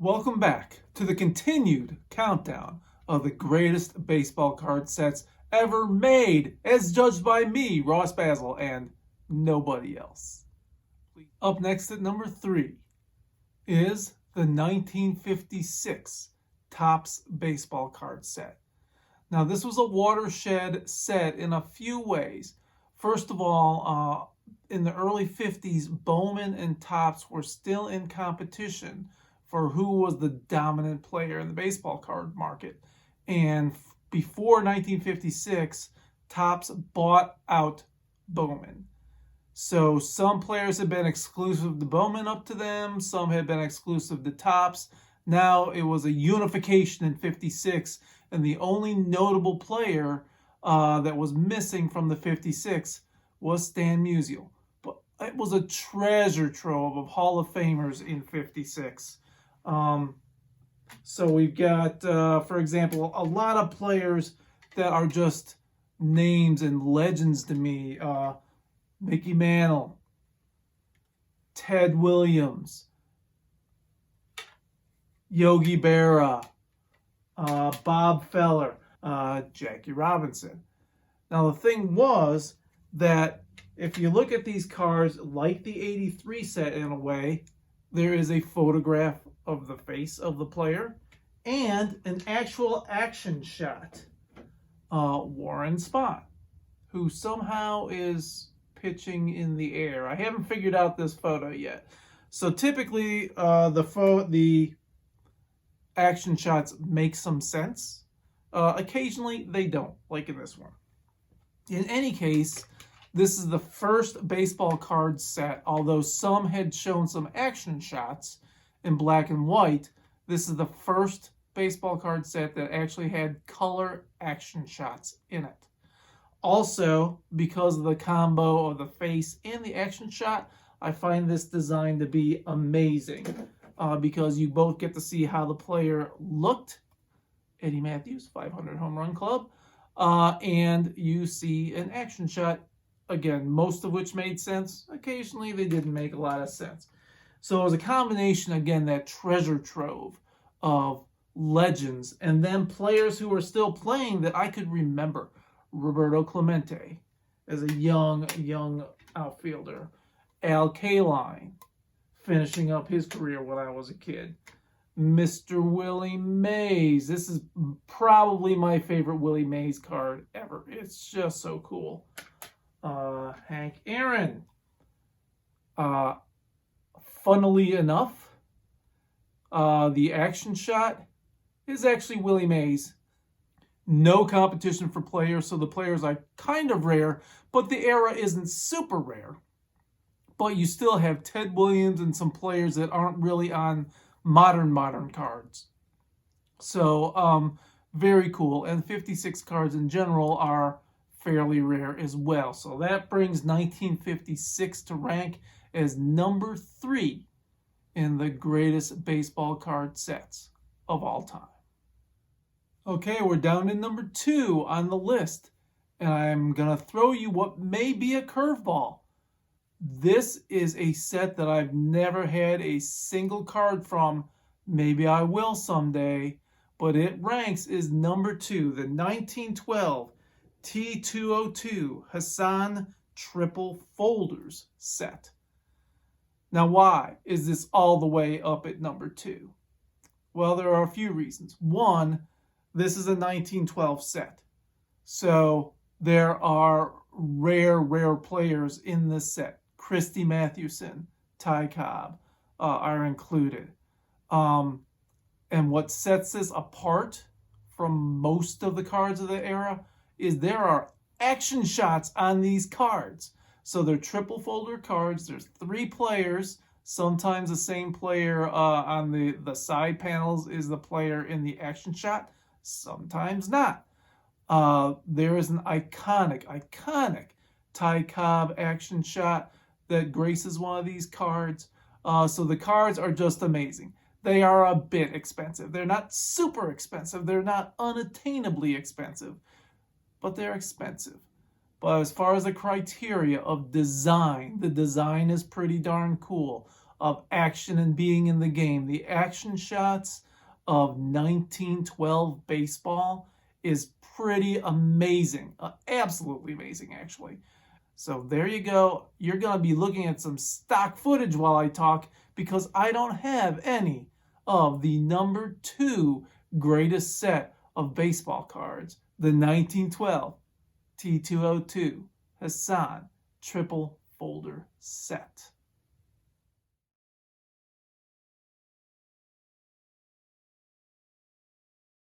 Welcome back to the continued countdown of the greatest baseball card sets ever made, as judged by me, Ross Basil, and nobody else. Up next at number 3 is the 1956 Topps baseball card set. Now, this was a watershed set in a few ways. First of all, in the early 50s, Bowman and Topps were still in competition for who was the dominant player in the baseball card market. And before 1956, Topps bought out Bowman. So some players had been exclusive to Bowman up to them, some had been exclusive to Topps. Now it was a unification in 56, and the only notable player that was missing from the 56 was Stan Musial. But it was a treasure trove of Hall of Famers in 56. So we've got, for example, a lot of players that are just names and legends to me. Mickey Mantle, Ted Williams, Yogi Berra, Bob Feller, Jackie Robinson. Now the thing was that if you look at these cards, like the 83 set in a way, there is a photograph of the face of the player and an actual action shot. Warren Spahn, who somehow is pitching in the air. I haven't figured out this photo yet. So typically the action shots make some sense. Occasionally they don't, like in this one. In any case, this is the first baseball card set, although some had shown some action shots in black and white. This is the first baseball card set that actually had color action shots in it. Also, because of the combo of the face and the action shot, I find this design to be amazing because you both get to see how the player looked, Eddie Matthews, 500 home run club, and you see an action shot, again, most of which made sense. Occasionally, they didn't make a lot of sense. So it was a combination, again, that treasure trove of legends and then players who were still playing that I could remember. Roberto Clemente as a young outfielder. Al Kaline finishing up his career when I was a kid. Mr. Willie Mays. This is probably my favorite Willie Mays card ever. It's just so cool. Hank Aaron. Funnily enough, the action shot is actually Willie Mays. No competition for players, so the players are kind of rare, but the era isn't super rare. But you still have Ted Williams and some players that aren't really on modern cards. So very cool. And 56 cards in general are fairly rare as well. So that brings 1956 to rank as number 3 in the greatest baseball card sets of all time. Okay, we're down to number 2 on the list, and I'm going to throw you what may be a curveball. This is a set that I've never had a single card from. Maybe I will someday, but it ranks as number 2, the 1912 T202 Hassan Triple Folders set. Now, why is this all the way up at number 2? Well, there are a few reasons. One, this is a 1912 set. So there are rare players in this set. Christy Mathewson, Ty Cobb are included. And what sets this apart from most of the cards of the era is there are action shots on these cards. So they're triple folder cards. There's 3 players. Sometimes the same player on the side panels is the player in the action shot. Sometimes not. There is an iconic Ty Cobb action shot that graces one of these cards. So the cards are just amazing. They are a bit expensive. They're not super expensive. They're not unattainably expensive, but they're expensive. But as far as the criteria of design, the design is pretty darn cool. of action and being in the game. The action shots of 1912 baseball is pretty amazing. Absolutely amazing, actually. So there you go. You're going to be looking at some stock footage while I talk because I don't have any of the number 2 greatest set of baseball cards, the 1912 T202 Hassan triple folder set.